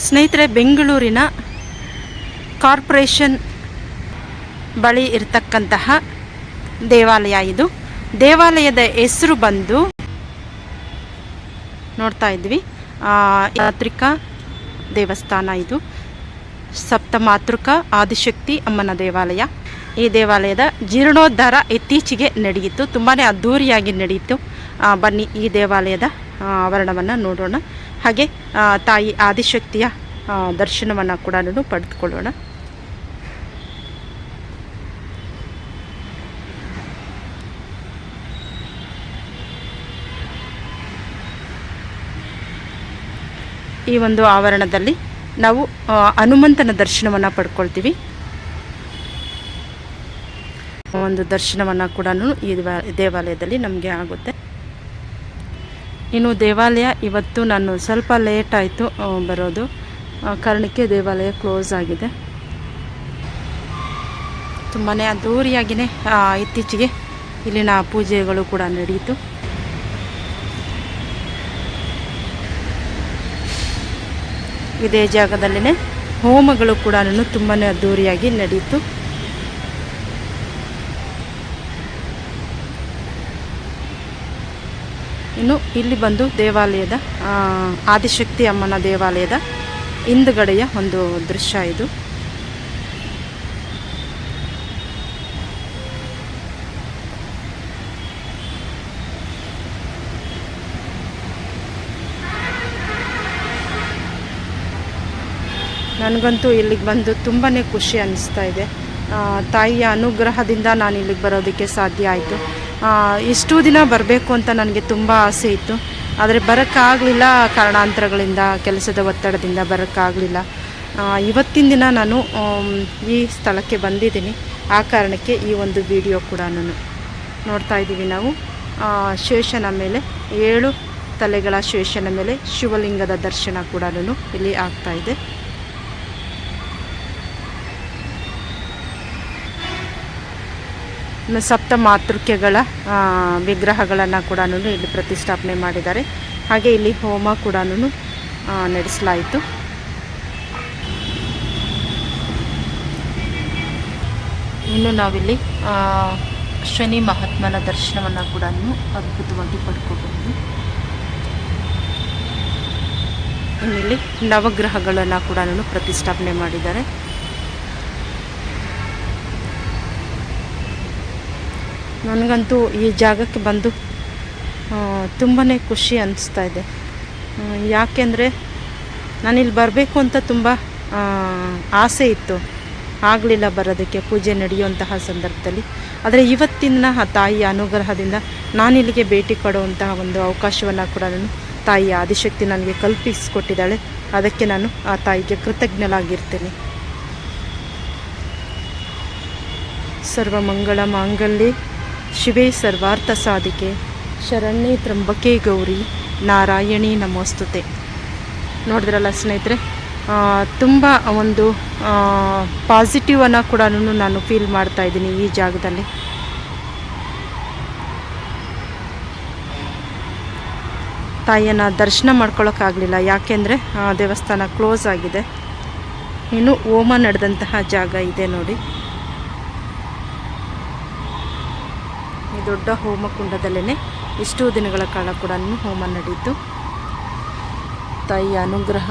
ಸ್ನೇಹಿತರೆ, ಬೆಂಗಳೂರಿನ ಕಾರ್ಪೊರೇಷನ್ ಬಳಿ ಇರತಕ್ಕಂತಹ ದೇವಾಲಯ ಇದು. ದೇವಾಲಯದ ಹೆಸರು ಬಂದು ನೋಡ್ತಾ ಇದ್ವಿ ಮಾತೃಕಾ ದೇವಸ್ಥಾನ. ಇದು ಸಪ್ತಮಾತೃಕಾ ಆದಿಶಕ್ತಿ ಅಮ್ಮನ ದೇವಾಲಯ. ಈ ದೇವಾಲಯದ ಜೀರ್ಣೋದ್ಧಾರ ಇತ್ತೀಚೆಗೆ ನಡೆಯಿತು, ತುಂಬಾ ಅದ್ಧೂರಿಯಾಗಿ ನಡೆಯಿತು. ಬನ್ನಿ ಈ ದೇವಾಲಯದ ಆವರಣವನ್ನು ನೋಡೋಣ, ಹಾಗೆ ತಾಯಿ ಆದಿಶಕ್ತಿಯ ದರ್ಶನವನ್ನು ಕೂಡ ಪಡೆದುಕೊಳ್ಳೋಣ. ಈ ಒಂದು ಆವರಣದಲ್ಲಿ ನಾವು ಹನುಮಂತನ ದರ್ಶನವನ್ನು ಪಡ್ಕೊಳ್ತೀವಿ. ಒಂದು ದರ್ಶನವನ್ನು ಕೂಡ ಈ ದೇವಾಲಯದಲ್ಲಿ ನಮಗೆ ಆಗುತ್ತೆ. ಇನ್ನು ದೇವಾಲಯ ಇವತ್ತು ನಾನು ಸ್ವಲ್ಪ ಲೇಟ್ ಆಯಿತು ಬರೋದು, ಕಾರಣಕ್ಕೆ ದೇವಾಲಯ ಕ್ಲೋಸ್ ಆಗಿದೆ. ತುಂಬಾ ಅದ್ಧೂರಿಯಾಗಿಯೇ ಇತ್ತೀಚೆಗೆ ಇಲ್ಲಿನ ಪೂಜೆಗಳು ಕೂಡ ನಡೆಯಿತು. ಇದೇ ಜಾಗದಲ್ಲೇ ಹೋಮಗಳು ಕೂಡ ತುಂಬಾ ಅದ್ಧೂರಿಯಾಗಿ ನಡೆಯಿತು. ಇನ್ನು ಇಲ್ಲಿ ಬಂದು ದೇವಾಲಯದ ಆದಿಶಕ್ತಿ ಅಮ್ಮನ ದೇವಾಲಯದ ಹಿಂದುಗಡೆಯ ಒಂದು ದೃಶ್ಯ ಇದು. ನನಗಂತೂ ಇಲ್ಲಿಗೆ ಬಂದು ತುಂಬಾ ಖುಷಿ ಅನ್ನಿಸ್ತಾ ಇದೆ. ತಾಯಿಯ ಅನುಗ್ರಹದಿಂದ ನಾನು ಇಲ್ಲಿಗೆ ಬರೋದಕ್ಕೆ ಸಾಧ್ಯ ಆಯಿತು. ಇಷ್ಟು ದಿನ ಬರಬೇಕು ಅಂತ ನನಗೆ ತುಂಬ ಆಸೆ ಇತ್ತು, ಆದರೆ ಬರೋಕ್ಕಾಗಲಿಲ್ಲ. ಕಾರಣಾಂತರಗಳಿಂದ, ಕೆಲಸದ ಒತ್ತಡದಿಂದ ಬರೋಕ್ಕಾಗಲಿಲ್ಲ. ಇವತ್ತಿನ ದಿನ ನಾನು ಈ ಸ್ಥಳಕ್ಕೆ ಬಂದಿದ್ದೀನಿ. ಆ ಕಾರಣಕ್ಕೆ ಈ ಒಂದು ವಿಡಿಯೋ ಕೂಡ ನೋಡ್ತಾ ಇದ್ದೀವಿ. ನಾವು ಶೇಷನ ಮೇಲೆ 7 ತಲೆಗಳ ಶೇಷನ ಮೇಲೆ ಶಿವಲಿಂಗದ ದರ್ಶನ ಕೂಡ ಇಲ್ಲಿ ಆಗ್ತಾ ಇದೆ. ಸಪ್ತ ಮಾತೃಕೆಗಳ ವಿಗ್ರಹಗಳನ್ನು ಕೂಡ ಇಲ್ಲಿ ಪ್ರತಿಷ್ಠಾಪನೆ ಮಾಡಿದ್ದಾರೆ. ಹಾಗೆ ಇಲ್ಲಿ ಹೋಮ ಕೂಡ ನಡೆಸಲಾಯಿತು. ಇನ್ನು ನಾವಿಲ್ಲಿ ಶನಿ ಮಹಾತ್ಮನ ದರ್ಶನವನ್ನು ಕೂಡ ಅದ್ಭುತವಾಗಿ ಪಡ್ಕೋಬಹುದು. ಇನ್ನಿಲ್ಲಿ ನವಗ್ರಹಗಳನ್ನು ಕೂಡ ಪ್ರತಿಷ್ಠಾಪನೆ ಮಾಡಿದ್ದಾರೆ. ನನಗಂತೂ ಈ ಜಾಗಕ್ಕೆ ಬಂದು ತುಂಬಾ ಖುಷಿ ಅನ್ನಿಸ್ತಾ ಇದೆ. ಯಾಕೆಂದರೆ ನಾನಿಲ್ಲಿ ಬರಬೇಕು ಅಂತ ತುಂಬ ಆಸೆ ಇತ್ತು, ಆಗಲಿಲ್ಲ ಬರೋದಕ್ಕೆ ಪೂಜೆ ನಡೆಯುವಂತಹ ಸಂದರ್ಭದಲ್ಲಿ. ಆದರೆ ಇವತ್ತಿನ ತಾಯಿಯ ಅನುಗ್ರಹದಿಂದ ನಾನಿಲ್ಲಿಗೆ ಭೇಟಿ ಕೊಡುವಂತಹ ಒಂದು ಅವಕಾಶವನ್ನು ಕೂಡ ತಾಯಿ ಆದಿಶಕ್ತಿ ನನಗೆ ಕಲ್ಪಿಸಿಕೊಟ್ಟಿದ್ದಾಳೆ. ಅದಕ್ಕೆ ನಾನು ಆ ತಾಯಿಗೆ ಕೃತಜ್ಞಳಾಗಿರ್ತೇನೆ. ಸರ್ವಮಂಗಳ ಮಾಂಗಲ್ಯೆ ಶಿವೆ ಸರ್ವಾರ್ಥ ಸಾಧಿಕೆ ಶರಣ್ಯೆ ತ್ರಂಬಕೆ ಗೌರಿ ನಾರಾಯಣಿ ನಮೋಸ್ತುತೆ. ನೋಡಿದ್ರಲ್ಲ ಸ್ನೇಹಿತರೆ, ತುಂಬ ಒಂದು ಪಾಸಿಟಿವನ್ನು ಕೂಡ ನಾನು ಫೀಲ್ ಮಾಡ್ತಾ ಇದ್ದೀನಿ ಈ ಜಾಗದಲ್ಲಿ. ತಾಯಿಯನ್ನು ದರ್ಶನ ಮಾಡ್ಕೊಳ್ಳೋಕ್ಕಾಗಲಿಲ್ಲ, ಯಾಕೆಂದರೆ ದೇವಸ್ಥಾನ ಕ್ಲೋಸ್ ಆಗಿದೆ. ಇನ್ನು ಹೋಮ ನಡೆದಂತಹ ಜಾಗ ಇದೆ ನೋಡಿ. ಈ ದೊಡ್ಡ ಹೋಮಕುಂಡದಲ್ಲೇ ಇಷ್ಟು ದಿನಗಳ ಕಾಲ ಕೂಡ ಹೋಮ ನಡೆಯಿತು. ತಾಯಿಯ ಅನುಗ್ರಹ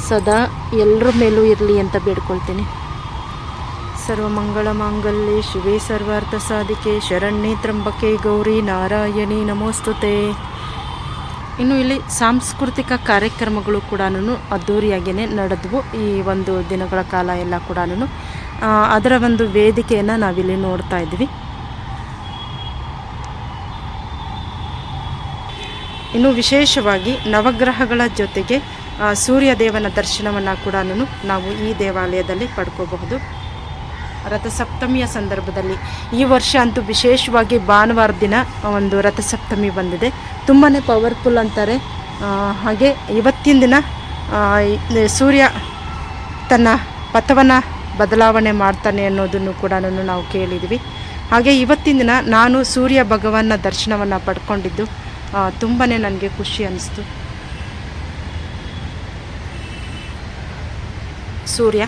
ಸದಾ ಎಲ್ಲರ ಮೇಲೂ ಇರಲಿ ಅಂತ ಬೇಡ್ಕೊಳ್ತೀನಿ. ಸರ್ವಮಂಗಳ ಮಾಂಗಲ್ಯೆ ಶಿವೆ ಸರ್ವಾರ್ಥ ಸಾಧಿಕೆ ಶರಣ್ಯೆ ತ್ರಂಬಕೆ ಗೌರಿ ನಾರಾಯಣಿ ನಮೋಸ್ತುತೆ. ಇನ್ನು ಇಲ್ಲಿ ಸಾಂಸ್ಕೃತಿಕ ಕಾರ್ಯಕ್ರಮಗಳು ಕೂಡ ಅದ್ಧೂರಿಯಾಗಿಯೇ ನಡೆದವು ಈ ಒಂದು ದಿನಗಳ ಕಾಲ ಎಲ್ಲ ಕೂಡ. ಅದರ ಒಂದು ವೇದಿಕೆಯನ್ನು ನಾವಿಲ್ಲಿ ನೋಡ್ತಾ ಇದ್ವಿ. ಇನ್ನು ವಿಶೇಷವಾಗಿ ನವಗ್ರಹಗಳ ಜೊತೆಗೆ ಸೂರ್ಯದೇವನ ದರ್ಶನವನ್ನು ಕೂಡ ನಾವು ಈ ದೇವಾಲಯದಲ್ಲಿ ಪಡ್ಕೋಬಹುದು. ರಥಸಪ್ತಮಿಯ ಸಂದರ್ಭದಲ್ಲಿ ಈ ವರ್ಷ ಅಂತೂ ವಿಶೇಷವಾಗಿ ಭಾನುವಾರ ದಿನ ಒಂದು ರಥಸಪ್ತಮಿ ಬಂದಿದೆ. ತುಂಬಾ ಪವರ್ಫುಲ್ ಅಂತಾರೆ. ಹಾಗೆ ಇವತ್ತಿನ ದಿನ ಸೂರ್ಯ ತನ್ನ ಪಥವನ್ನು ಬದಲಾವಣೆ ಮಾಡ್ತಾನೆ ಅನ್ನೋದನ್ನು ಕೂಡ ನಾವು ಕೇಳಿದ್ವಿ. ಹಾಗೆ ಇವತ್ತಿನ ದಿನ ನಾನು ಸೂರ್ಯ ಭಗವಾನ್ನ ದರ್ಶನವನ್ನು ಪಡ್ಕೊಂಡಿದ್ದು ತುಂಬಾ ನನಗೆ ಖುಷಿ ಅನ್ನಿಸ್ತು. ಸೂರ್ಯ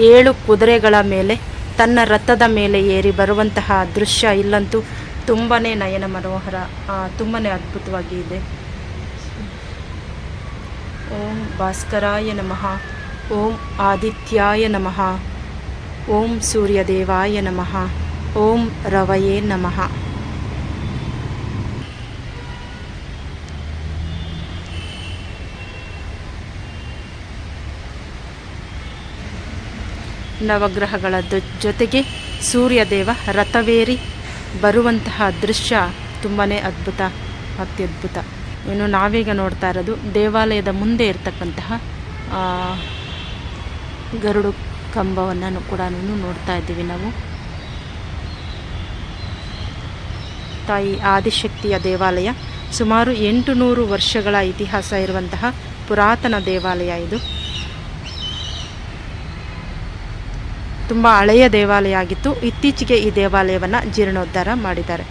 7 ಕುದುರೆಗಳ ಮೇಲೆ ತನ್ನ ರಥದ ಮೇಲೆ ಏರಿ ಬರುವಂತಹ ದೃಶ್ಯ ಇಲ್ಲಂತೂ ತುಂಬಾ ನಯನ ಮನೋಹರ, ತುಂಬಾ ಅದ್ಭುತವಾಗಿ ಇದೆ. ಓಂ ಭಾಸ್ಕರಾಯ ನಮಃ, ಓಂ ಆದಿತ್ಯಾಯ ನಮಃ, ಓಂ ಸೂರ್ಯದೇವಾಯ ನಮಃ, ಓಂ ರವಯೇ ನಮಃ. ನವಗ್ರಹಗಳ ಜೊತೆಗೆ ಸೂರ್ಯದೇವ ರಥವೇರಿ ಬರುವಂತಹ ದೃಶ್ಯ ತುಂಬಾ ಅದ್ಭುತ, ಅತ್ಯದ್ಭುತ. ಇನ್ನು ನಾವೀಗ ನೋಡ್ತಾ ಇರೋದು ದೇವಾಲಯದ ಮುಂದೆ ಇರತಕ್ಕಂತಹ ಗರುಡು ಕಂಬವನ್ನು ಕೂಡ ನೋಡ್ತಾ ಇದ್ದೀವಿ ನಾವು. ತಾಯಿ ಆದಿಶಕ್ತಿಯ ದೇವಾಲಯ, ಸುಮಾರು 800 ವರ್ಷಗಳ ಇತಿಹಾಸ ಇರುವಂತಹ ಪುರಾತನ ದೇವಾಲಯ ಇದು. ತುಂಬ ಹಳೆಯ ದೇವಾಲಯ ಆಗಿತ್ತು. ಇತ್ತೀಚೆಗೆ ಈ ದೇವಾಲಯವನ್ನು ಜೀರ್ಣೋದ್ಧಾರ ಮಾಡಿದ್ದಾರೆ.